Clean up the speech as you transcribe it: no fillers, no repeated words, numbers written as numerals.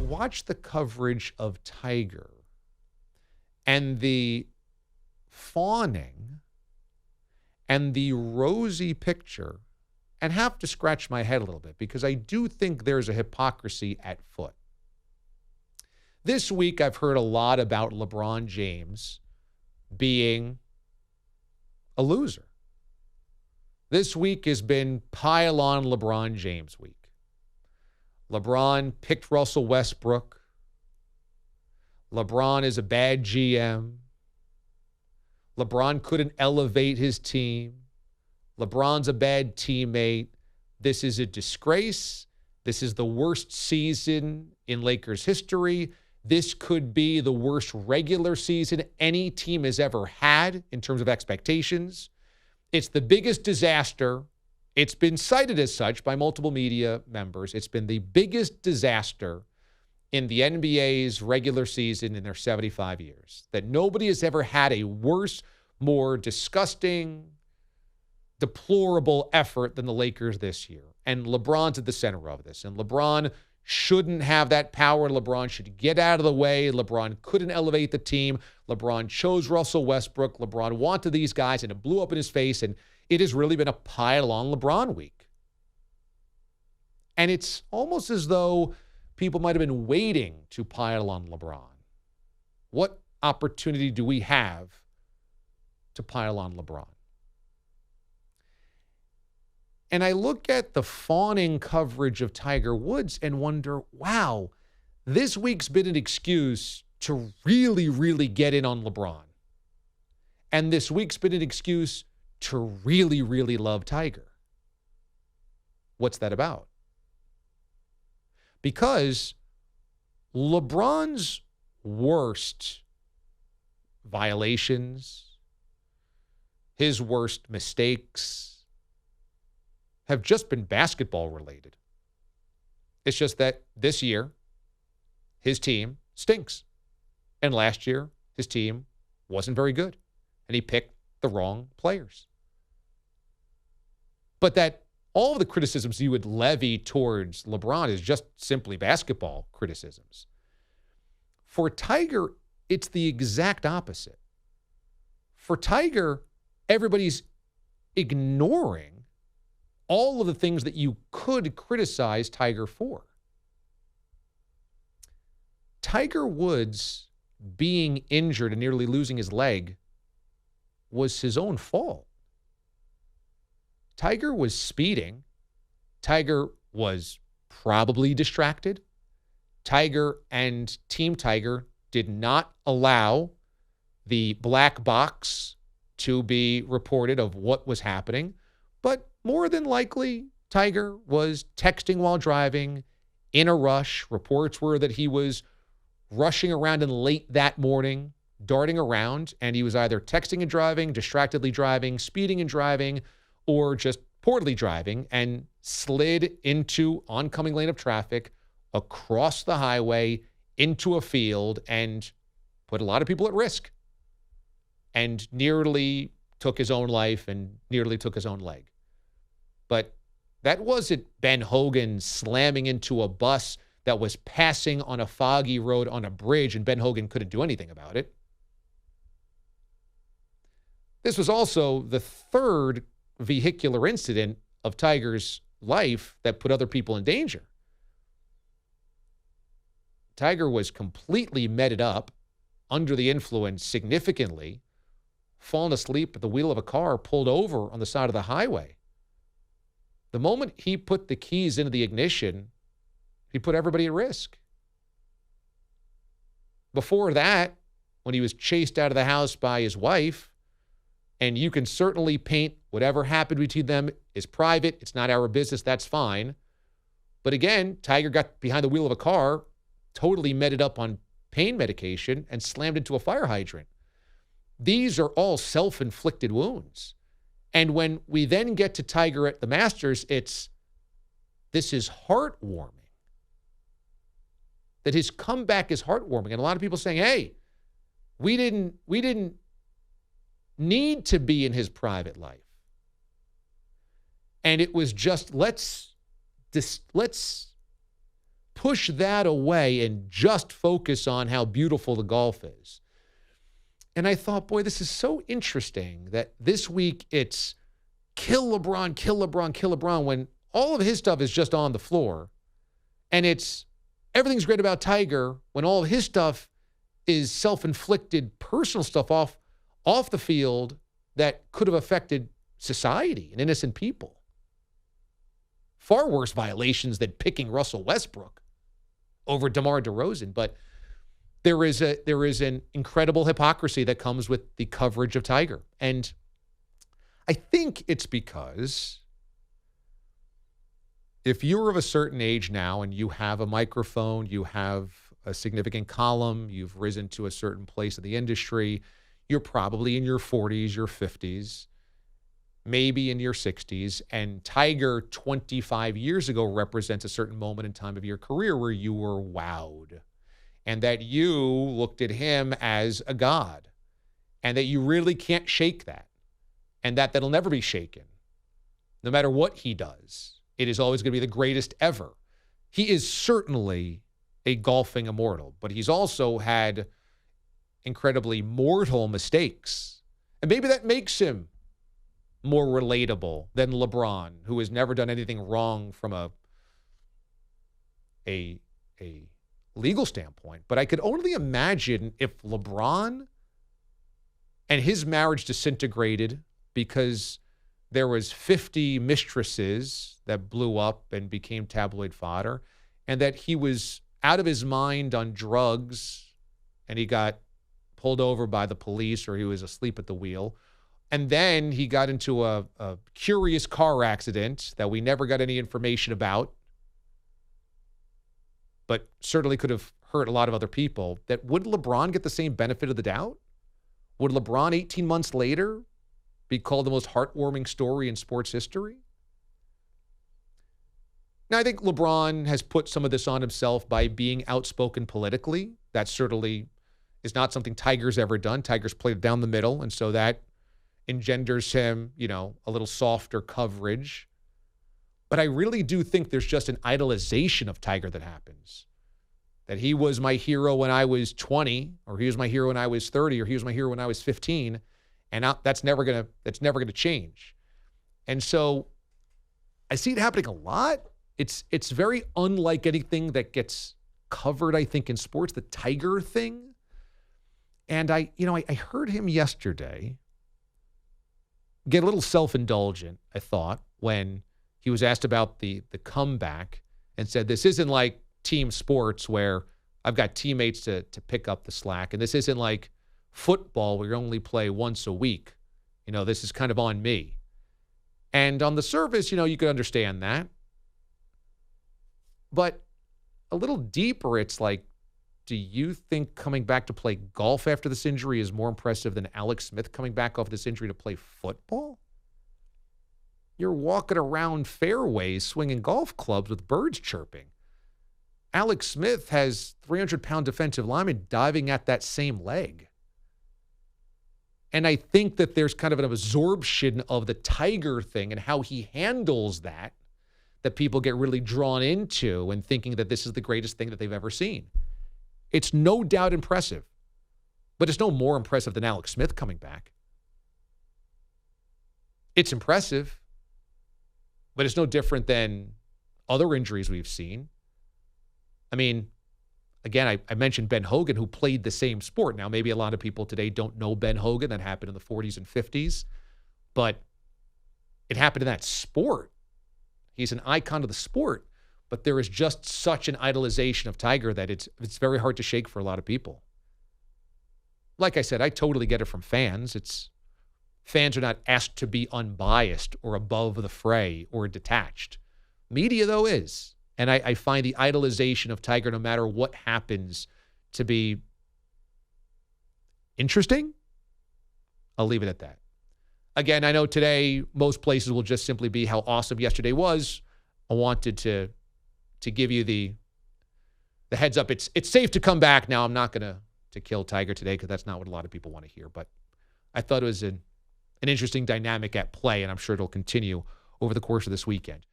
watch the coverage of Tiger and the fawning and the rosy picture and have to scratch my head a little bit because I do think there's a hypocrisy at foot. This week, I've heard a lot about LeBron James being a loser. This week has been pile on LeBron James week. LeBron picked Russell Westbrook. LeBron is a bad GM. LeBron couldn't elevate his team. LeBron's a bad teammate. This is a disgrace. This is the worst season in Lakers history. This could be the worst regular season any team has ever had in terms of expectations. It's the biggest disaster. It's been cited as such by multiple media members. It's been the biggest disaster in the NBA's regular season in their 75 years. That nobody has ever had a worse, more disgusting, deplorable effort than the Lakers this year. And LeBron's at the center of this. And LeBron shouldn't have that power. LeBron should get out of the way. LeBron couldn't elevate the team. LeBron chose Russell Westbrook. LeBron wanted these guys, and it blew up in his face. And it has really been a pile-on LeBron week. And it's almost as though people might have been waiting to pile on LeBron. What opportunity do we have to pile on LeBron? And I look at the fawning coverage of Tiger Woods and wonder, wow, this week's been an excuse to really, really get in on LeBron. And this week's been an excuse to really, really love Tiger. What's that about? Because LeBron's worst violations, his worst mistakes, have just been basketball related. It's just that this year, his team stinks. And last year, his team wasn't very good. And he picked the wrong players. But that all of the criticisms you would levy towards LeBron is just simply basketball criticisms. For Tiger, it's the exact opposite. For Tiger, everybody's ignoring all of the things that you could criticize Tiger for. Tiger Woods being injured and nearly losing his leg was his own fault. Tiger was speeding. Tiger was probably distracted. Tiger and Team Tiger did not allow the black box to be reported of what was happening. But more than likely, Tiger was texting while driving, in a rush. Reports were that he was rushing around and late that morning, darting around, and he was either texting and driving, distractedly driving, speeding and driving, or just poorly driving, and slid into oncoming lane of traffic, across the highway, into a field, and put a lot of people at risk, and nearly took his own life and nearly took his own leg. But that wasn't Ben Hogan slamming into a bus that was passing on a foggy road on a bridge, and Ben Hogan couldn't do anything about it. This was also the third vehicular incident of Tiger's life that put other people in danger. Tiger was completely meted up, under the influence significantly, fallen asleep at the wheel of a car, pulled over on the side of the highway. The moment he put the keys into the ignition, he put everybody at risk. Before that, when he was chased out of the house by his wife, and you can certainly paint whatever happened between them is private, it's not our business, that's fine. But again, Tiger got behind the wheel of a car, totally meted up on pain medication, and slammed into a fire hydrant. These are all self-inflicted wounds. And when we then get to Tiger at the Masters, this is heartwarming. That his comeback is heartwarming. And a lot of people saying, hey, we didn't need to be in his private life. And it was just, let's push that away and just focus on how beautiful the golf is. And I thought, boy, this is so interesting that this week it's kill LeBron, kill LeBron, kill LeBron, when all of his stuff is just on the floor. And it's everything's great about Tiger when all of his stuff is self-inflicted personal stuff off the field that could have affected society and innocent people. Far worse violations than picking Russell Westbrook over DeMar DeRozan. But there is an incredible hypocrisy that comes with the coverage of Tiger. And I think it's because if you're of a certain age now and you have a microphone, you have a significant column, you've risen to a certain place in the industry, you're probably in your 40s, your 50s, maybe in your 60s, and Tiger 25 years ago represents a certain moment in time of your career where you were wowed, and that you looked at him as a god, and that you really can't shake that, and that'll never be shaken. No matter what he does, it is always going to be the greatest ever. He is certainly a golfing immortal, but he's also had incredibly mortal mistakes. And maybe that makes him more relatable than LeBron, who has never done anything wrong from a legal standpoint. But I could only imagine if LeBron and his marriage disintegrated because there was 50 mistresses that blew up and became tabloid fodder, and that he was out of his mind on drugs and he got pulled over by the police or he was asleep at the wheel. And then he got into a curious car accident that we never got any information about, but certainly could have hurt a lot of other people. That would LeBron get the same benefit of the doubt? Would LeBron 18 months later be called the most heartwarming story in sports history? Now, I think LeBron has put some of this on himself by being outspoken politically. That certainly is not something Tiger's ever done. Tiger's played it down the middle, and so that engenders him, a little softer coverage. But I really do think there's just an idolization of Tiger that happens. That he was my hero when I was 20, or he was my hero when I was 30, or he was my hero when I was 15, and that's never gonna change. And so I see it happening a lot. It's very unlike anything that gets covered, I think, in sports, the Tiger thing. And I heard him yesterday get a little self-indulgent, I thought, when he was asked about the comeback and said, this isn't like team sports where I've got teammates to pick up the slack. And this isn't like football where you only play once a week. This is kind of on me. And on the surface, you could understand that. But a little deeper, it's like, do you think coming back to play golf after this injury is more impressive than Alex Smith coming back off this injury to play football? You're walking around fairways swinging golf clubs with birds chirping. Alex Smith has 300-pound defensive linemen diving at that same leg. And I think that there's kind of an absorption of the Tiger thing and how he handles that people get really drawn into and thinking that this is the greatest thing that they've ever seen. It's no doubt impressive, but it's no more impressive than Alex Smith coming back. It's impressive, but it's no different than other injuries we've seen. I mean, again, I mentioned Ben Hogan, who played the same sport. Now, maybe a lot of people today don't know Ben Hogan. That happened in the 40s and 50s, but it happened in that sport. He's an icon of the sport, but there is just such an idolization of Tiger that it's very hard to shake for a lot of people. Like I said, I totally get it from fans. Fans are not asked to be unbiased or above the fray or detached. Media, though, is. And I find the idolization of Tiger, no matter what happens, to be interesting. I'll leave it at that. Again, I know today most places will just simply be how awesome yesterday was. I wanted to give you the heads up. It's safe to come back now. I'm not going to kill Tiger today because that's not what a lot of people want to hear. But I thought it was an interesting dynamic at play, and I'm sure it'll continue over the course of this weekend.